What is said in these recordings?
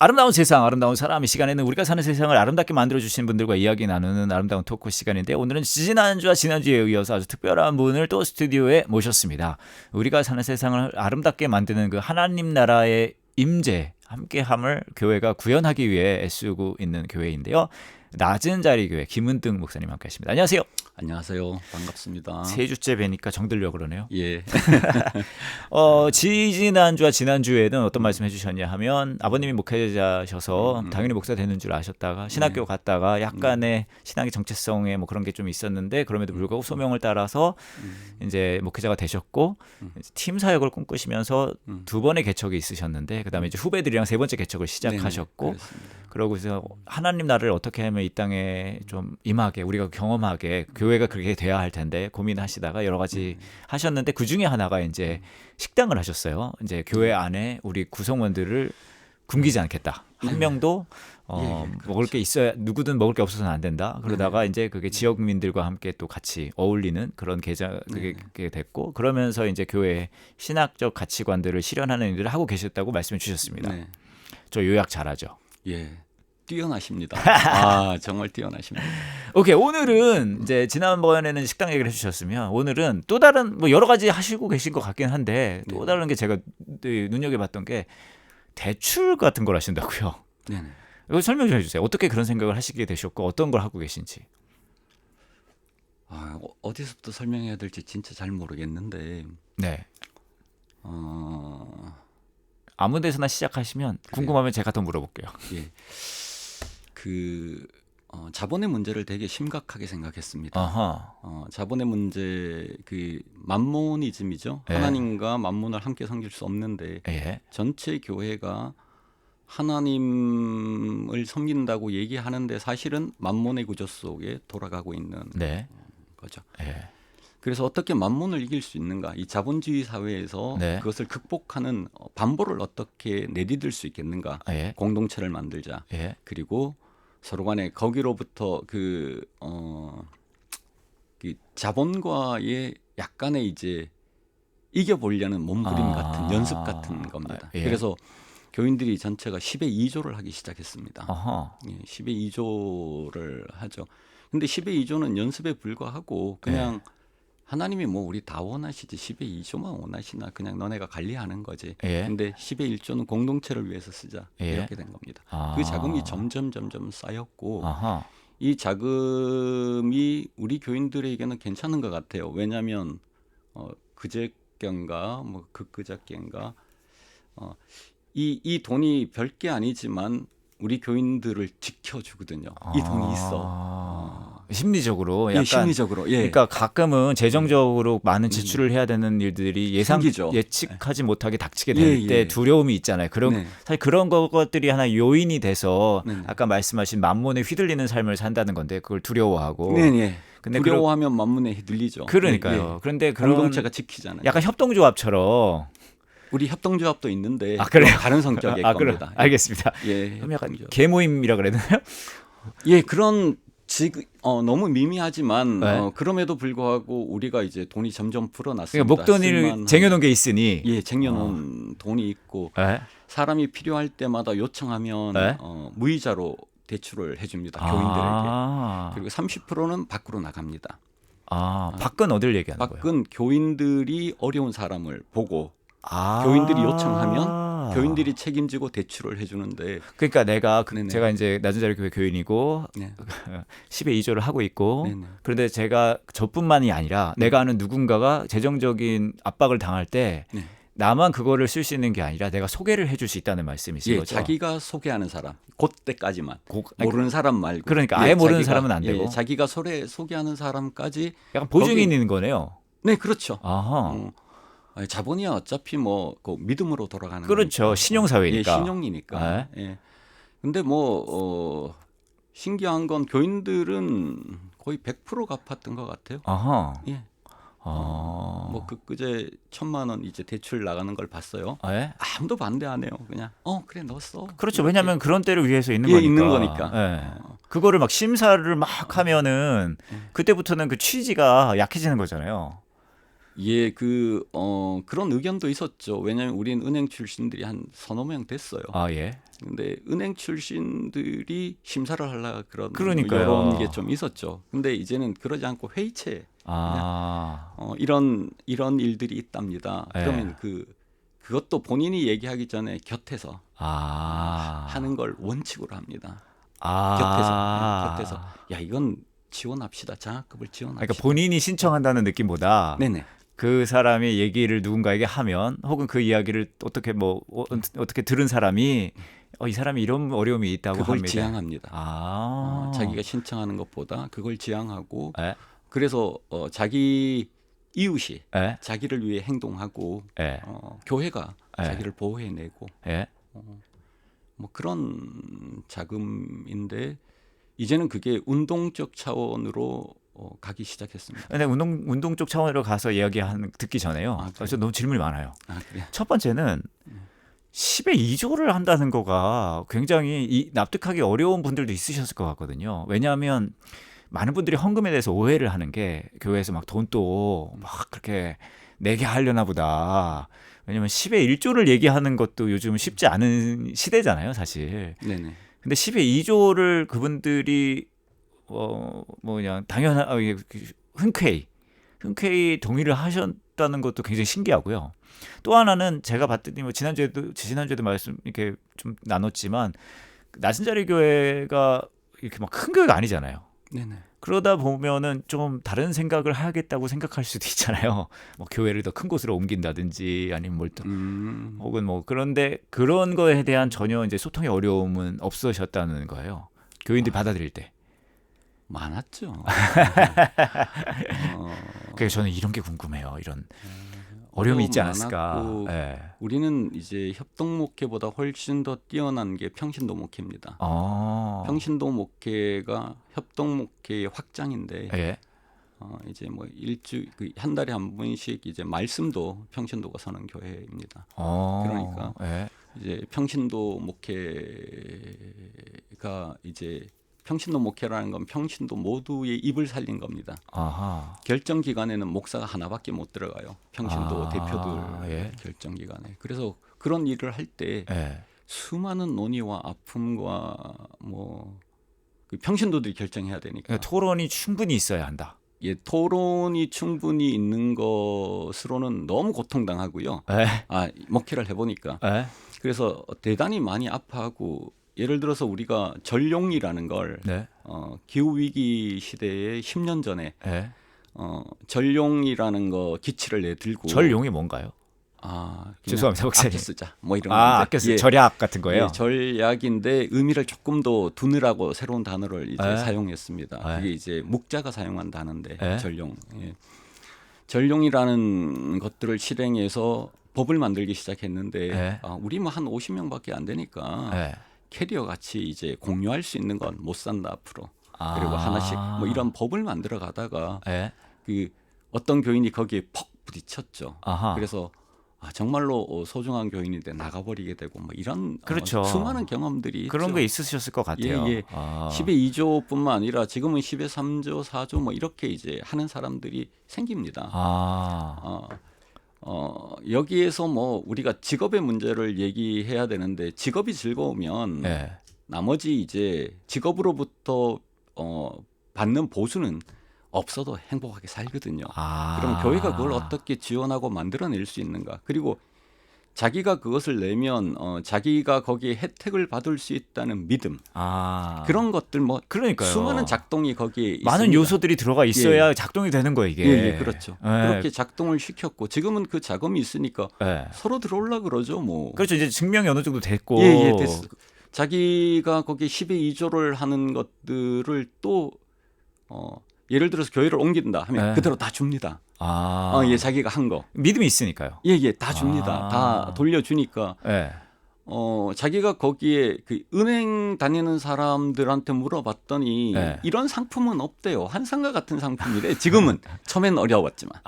아름다운 세상, 아름다운 사람. 이 시간에는 우리가 사는 세상을 아름답게 만들어주신 분들과 이야기 나누는 아름다운 토크 시간인데, 오늘은 지난주와 지난주에 이어서 아주 특별한 분을 또 스튜디오에 모셨습니다. 우리가 사는 세상을 아름답게 만드는 그 하나님 나라의 임재, 함께함을 교회가 구현하기 위해 애쓰고 있는 교회인데요. 낮은 자리 교회 김은등 목사님 함께하십니다. 안녕하세요. 안녕하세요. 반갑습니다. 세 주째 뵈니까 정들려 그러네요. 예. 지난주와 지난주에는 어떤 말씀 해주셨냐 하면, 아버님이 목회자셔서 당연히 목사 되는 줄 아셨다가 신학교 갔다가 약간의 신학의 정체성에 뭐 그런 게 좀 있었는데, 그럼에도 불구하고 소명을 따라서 이제 목회자가 되셨고, 팀 사역을 꿈꾸시면서 두 번의 개척이 있으셨는데, 그다음에 이제 후배들이랑 세 번째 개척을 시작하셨고, 그러고서 하나님 나라를 어떻게 하면 이 땅에 좀 임하게, 우리가 경험하게, 교회가 그렇게 돼야 할 텐데 고민하시다가 여러 가지 하셨는데, 그 중에 하나가 이제 식당을 하셨어요. 이제 교회 안에 우리 구성원들을 굶기지 않겠다. 한 명도 먹을 게 있어야, 누구든 먹을 게 없어서는 안 된다. 그러다가 이제 그게 지역민들과 함께 또 같이 어울리는 그런 그게 됐고, 그러면서 이제 교회의 신학적 가치관들을 실현하는 일을 하고 계셨다고 말씀해 주셨습니다. 네. 저 요약 잘하죠? 예. 뛰어나십니다. 아, 정말 뛰어나십니다. 오케이, 오늘은 이제 지난번에는 식당 얘기를 해주셨으면, 오늘은 또 다른 뭐 여러 가지 하시고 계신 것 같긴 한데, 또 다른 게 제가 눈여겨봤던 게 대출 같은 걸 하신다고요. 네네. 이거 설명 좀 해주세요. 어떻게 그런 생각을 하시게 되셨고 어떤 걸 하고 계신지. 어디서부터 설명해야 될지 진짜 잘 모르겠는데. 네. 아무 데서나 시작하시면 궁금하면 제가 더 물어볼게요. 예. 자본의 문제를 되게 심각하게 생각했습니다. 자본의 문제, 만모니즘이죠. 예. 하나님과 만몬을 함께 섬길 수 없는데, 예. 전체 교회가 하나님을 섬긴다고 얘기하는데 사실은 만몬의 구조 속에 돌아가고 있는 거죠. 예. 그래서 어떻게 만몬을 이길 수 있는가? 이 자본주의 사회에서 그것을 극복하는 반보를 어떻게 내디딜 수 있겠는가? 공동체를 만들자. 그리고 서로 간에 거기로부터 자본과의 약간의 이제 이겨보려는 몸부림 같은 연습 같은 겁니다. 그래서 교인들이 전체가 10의 2조를 하기 시작했습니다. 10의 2조를 하죠. 근데 10의 2조는 연습에 불과하고 그냥 하나님이 뭐 우리 다 원하시지 10의 2조만 원하시나, 그냥 너네가 관리하는 거지. 근데 10의 1조는 공동체를 위해서 쓰자. 이렇게 된 겁니다. 그 자금이 점점 쌓였고, 이 자금이 우리 교인들에게는 괜찮은 것 같아요. 왜냐하면 그제께인가 뭐 그저께인가 이 돈이 별게 아니지만 우리 교인들을 지켜주거든요. 이 돈이 있어. 심리적으로 약간. 심리적으로. 그러니까 가끔은 재정적으로 많은 지출을 해야 되는 일들이 예측하지 못하게 닥치게 될 때 두려움이 있잖아요. 사실 그런 것들이 하나 요인이 돼서 아까 말씀하신 만몬에 휘둘리는 삶을 산다는 건데, 그걸 두려워하고. 근데 두려워하면 만몬에 휘둘리죠. 그러니까요. 그런데 그런 공동체가 지키잖아요. 약간 협동조합처럼. 우리 협동조합도 있는데 그래요? 다른 성격의 겁니다. 알겠습니다. 그럼 약간 개모임이라 그래야 되나요? 그런 너무 미미하지만 그럼에도 불구하고 우리가 이제 돈이 점점 불어났습니다. 그러니까 목돈을 쟁여놓은 게 있으니. 쟁여놓은 돈이 있고, 사람이 필요할 때마다 요청하면 무이자로 대출을 해줍니다. 교인들에게. 그리고 30%는 밖으로 나갑니다. 밖은 어딜 얘기하는 거예요? 밖은 교인들이 어려운 사람을 보고 교인들이 요청하면 교인들이 책임지고 대출을 해주는데. 그러니까 제가 이제 낮은 자리 교회 교인이고 10의 2조를 하고 있고, 그런데 제가 저뿐만이 아니라 내가 아는 누군가가 재정적인 압박을 당할 때 나만 그거를 쓸 수 있는 게 아니라 내가 소개를 해줄 수 있다는 말씀이신 거죠? 자기가 소개하는 사람, 그때까지만. 모르는 사람 말고. 그러니까 아예 모르는 사람은 안 되고. 자기가 소개하는 사람까지. 약간 보증이 있는 거네요. 네, 그렇죠. 자본이야 어차피 뭐 믿음으로 돌아가는. 그렇죠. 거니까. 신용사회니까. 신용이니까. 근데 신기한 건 교인들은 거의 100% 갚았던 것 같아요. 그제 1,000만 원 이제 대출 나가는 걸 봤어요. 아무도 반대 안 해요. 그냥 그래 넣었어. 그렇죠. 왜냐하면 그런 때를 위해서 있는 거니까. 있는 거니까. 그거를 막 심사를 막 하면은 그때부터는 그 취지가 약해지는 거잖아요. 예, 그런 의견도 있었죠. 왜냐하면 우리는 은행 출신들이 한 서너 명 됐어요. 아 예. 근데 은행 출신들이 심사를 하려 그런 그러니까요. 이런 게 좀 있었죠. 근데 이제는 그러지 않고 회의체 이런 일들이 있답니다. 예. 그러면 그것도 본인이 얘기하기 전에 곁에서 하는 걸 원칙으로 합니다. 곁에서 야 이건 지원합시다. 장학금을 지원합시다. 그러니까 본인이 신청한다는 느낌보다 네네. 그 사람이 얘기를 누군가에게 하면 혹은 그 이야기를 어떻게 들은 사람이 이 사람이 이런 어려움이 있다고 그걸 합니다. 지향합니다. 자기가 신청하는 것보다 그걸 지향하고 에? 그래서 자기 이웃이 에? 자기를 위해 행동하고 에? 교회가 에? 자기를 보호해내고 에? 뭐 그런 자금인데 이제는 그게 운동적 차원으로 가기 시작했습니다. 근데 운동 쪽 차원으로 가서 듣기 전에요. 저 너무 질문이 많아요. 그래요? 첫 번째는 10의 2조를 한다는 거가 굉장히 납득하기 어려운 분들도 있으셨을 것 같거든요. 왜냐하면 많은 분들이 헌금에 대해서 오해를 하는 게 교회에서 막 돈 또 막 그렇게 내게 하려나 보다. 왜냐면 10의 1조를 얘기하는 것도 요즘 쉽지 않은 시대잖아요, 사실. 네네. 근데 10의 2조를 그분들이 그냥 흔쾌히 동의를 하셨다는 것도 굉장히 신기하고요. 또 하나는 제가 봤더니 지난주에도 말씀 이렇게 좀 나눴지만 나신자리 교회가 이렇게 막 큰 교회가 아니잖아요. 네네. 그러다 보면은 좀 다른 생각을 하겠다고 생각할 수도 있잖아요. 뭐 교회를 더 큰 곳으로 옮긴다든지 아니면 혹은 그런데 그런 거에 대한 전혀 이제 소통의 어려움은 없으셨다는 거예요. 교인들이 받아들일 때. 많았죠. 그래서 저는 이런 게 궁금해요. 이런 어려움이 있지 않았을까. 네. 우리는 이제 협동 목회보다 훨씬 더 뛰어난 게 평신도 목회입니다. 평신도 목회가 협동 목회의 확장인데 예. 이제 뭐 한 달에 한 번씩 이제 말씀도 평신도가 서는 교회입니다. 그러니까 이제 평신도 목회가 이제 평신도 목회라는 건 평신도 모두의 입을 살린 겁니다. 결정 기관에는 목사가 하나밖에 못 들어가요. 평신도 대표들 결정 기관에. 그래서 그런 일을 할 때 수많은 논의와 아픔과 그 평신도들이 결정해야 되니까. 그러니까 토론이 충분히 있어야 한다. 예, 토론이 충분히 있는 것으로는 너무 고통당하고요. 목회를 해보니까. 그래서 대단히 많이 아파하고. 예를 들어서 우리가 전룡이라는 걸 기후 위기 시대에 10년 전에 전룡이라는 거 기치를 내들고 전룡이 뭔가요? 죄송합니다, 목사님. 아껴 쓰자. 뭐 이런 아껴 쓰자. 절약 같은 거예요. 절약인데 의미를 조금 더 두느라고 새로운 단어를 이제 사용했습니다. 그게 이제 묵자가 사용한 단어인데 전룡. 전룡이라는 것들을 실행해서 법을 만들기 시작했는데 우리 뭐 한 50명밖에 안 되니까. 캐리어 같이 이제 공유할 수 있는 건 못 산다 앞으로. 그리고 하나씩 뭐 이런 법을 만들어 가다가 그 어떤 교인이 거기에 퍽 부딪혔죠. 그래서 정말로 소중한 교인인데 나가버리게 되고 뭐 이런 그렇죠. 수많은 경험들이 그런 있죠. 게 있으셨을 것 같아요. 10의 2조뿐만 아니라 지금은 10의 3조, 4조 뭐 이렇게 이제 하는 사람들이 생깁니다. 여기에서 뭐 우리가 직업의 문제를 얘기해야 되는데 직업이 즐거우면 나머지 이제 직업으로부터 받는 보수는 없어도 행복하게 살거든요. 그럼 교회가 그걸 어떻게 지원하고 만들어낼 수 있는가? 그리고 자기가 그것을 내면 자기가 거기에 혜택을 받을 수 있다는 믿음 그런 것들 뭐 그러니까요. 수많은 작동이 거기에 많은 있습니다. 요소들이 들어가 있어야 작동이 되는 거예요 이게. 그렇죠. 그렇게 작동을 시켰고 지금은 그 자금이 있으니까 서로 들어올라 그러죠 뭐. 그렇죠. 이제 증명이 어느 정도 됐고. 됐어. 자기가 거기에 10의 2조를 하는 것들을 또 예를 들어서 교회를 옮긴다 하면 그대로 다 줍니다. 자기가 한 거. 믿음이 있으니까요. 다 줍니다. 다 돌려주니까. 자기가 거기에 그 은행 다니는 사람들한테 물어봤더니 이런 상품은 없대요. 한상과 같은 상품이래. 지금은 처음엔 어려웠지만.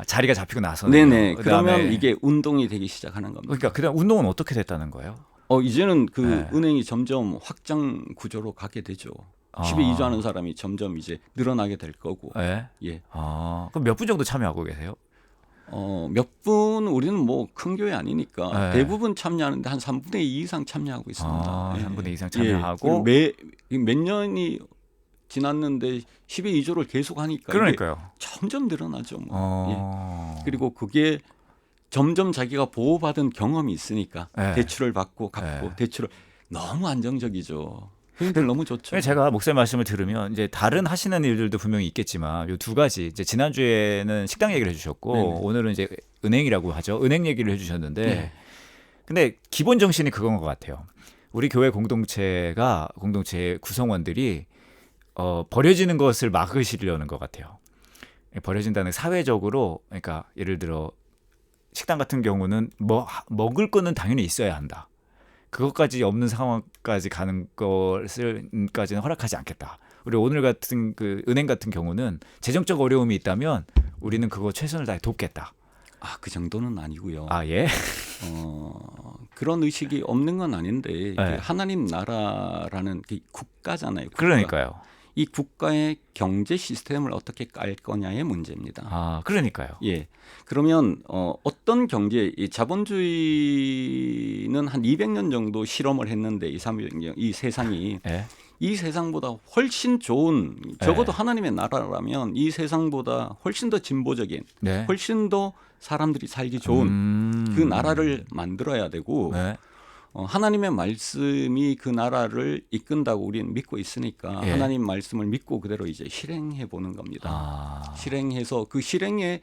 자리가 잡히고 나서는. 네네. 그러면 이게 운동이 되기 시작하는 겁니다. 그러니까 그다음 운동은 어떻게 됐다는 거예요? 이제는 그 은행이 점점 확장 구조로 가게 되죠. 10에 2조 하는 사람이 점점 이제 늘어나게 될 거고. 그럼 몇 분 정도 참여하고 계세요? 몇 분 우리는 뭐 큰 교회 아니니까 네. 대부분 참여하는데 한 3분의 2 이상 참여하고 있습니다. 3분의 2 이상 참여하고 몇 년이 지났는데 10의 2조를 계속 하니까 그러니까요. 점점 늘어나죠. 뭐. 그리고 그게 점점 자기가 보호받은 경험이 있으니까 대출을 받고 갚고 대출을 너무 안정적이죠. 교인들 너무 좋죠. 제가 목사님 말씀을 들으면 이제 다른 하시는 일들도 분명히 있겠지만 요 두 가지 이제 지난주에는 식당 얘기를 해주셨고 네네. 오늘은 이제 은행이라고 하죠. 은행 얘기를 해주셨는데 네. 근데 기본 정신이 그건 것 같아요. 우리 교회 공동체 구성원들이 버려지는 것을 막으시려는 것 같아요. 버려진다는 사회적으로 그러니까 예를 들어 식당 같은 경우는 먹을 거는 당연히 있어야 한다. 그것까지 없는 상황까지 가는 것을까지는 허락하지 않겠다. 우리 오늘 같은 그 은행 같은 경우는 재정적 어려움이 있다면 우리는 그거 최선을 다해 돕겠다. 그 정도는 아니고요. 예. 그런 의식이 없는 건 아닌데 네. 하나님 나라라는 그 국가잖아요. 국가. 그러니까요. 이 국가의 경제 시스템을 어떻게 깔 거냐의 문제입니다. 그러니까요. 예. 그러면 어떤 경제, 이 자본주의는 한 200년 정도 실험을 했는데 이 세상이 이 세상보다 훨씬 좋은 적어도 하나님의 나라라면 이 세상보다 훨씬 더 진보적인, 훨씬 더 사람들이 살기 좋은 그 나라를 만들어야 되고 하나님의 말씀이 그 나라를 이끈다고 우리는 믿고 있으니까 하나님 말씀을 믿고 그대로 이제 실행해 보는 겁니다. 실행해서 그 실행의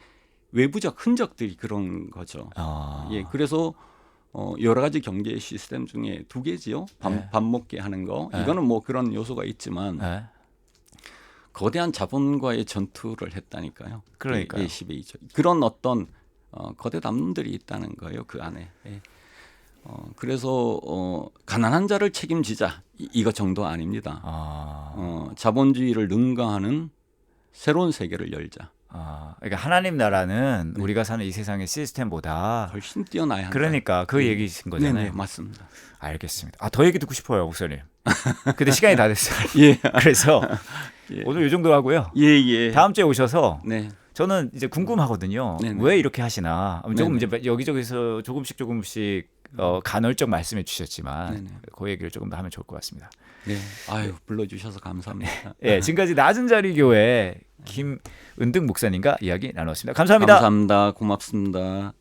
외부적 흔적들이 그런 거죠. 예, 그래서 여러 가지 경제 시스템 중에 두 개지요. 밥 먹게 하는 거. 이거는 뭐 그런 요소가 있지만 거대한 자본과의 전투를 했다니까요. 그러니까요. 12조. 그런 어떤 거대 남들이 있다는 거예요. 그 안에. 그래서 가난한 자를 책임지자 이거 정도 아닙니다. 자본주의를 능가하는 새로운 세계를 열자. 그러니까 하나님 나라는 우리가 사는 이 세상의 시스템보다 훨씬 뛰어나야 한다. 그러니까 그 얘기신 거잖아요. 네네, 맞습니다. 알겠습니다. 더 얘기 듣고 싶어요, 목사님. 근데 시간이 다 됐어요. 그래서 오늘 이 정도 하고요. 다음 주에 오셔서 저는 이제 궁금하거든요. 왜 이렇게 하시나? 조금 이제 여기저기서 조금씩 간헐적 말씀해 주셨지만 그 얘기를 조금 더 하면 좋을 것 같습니다. 불러주셔서 감사합니다. 지금까지 낮은 자리 교회 김은등 목사님과 이야기 나눴습니다. 감사합니다. 감사합니다. 고맙습니다.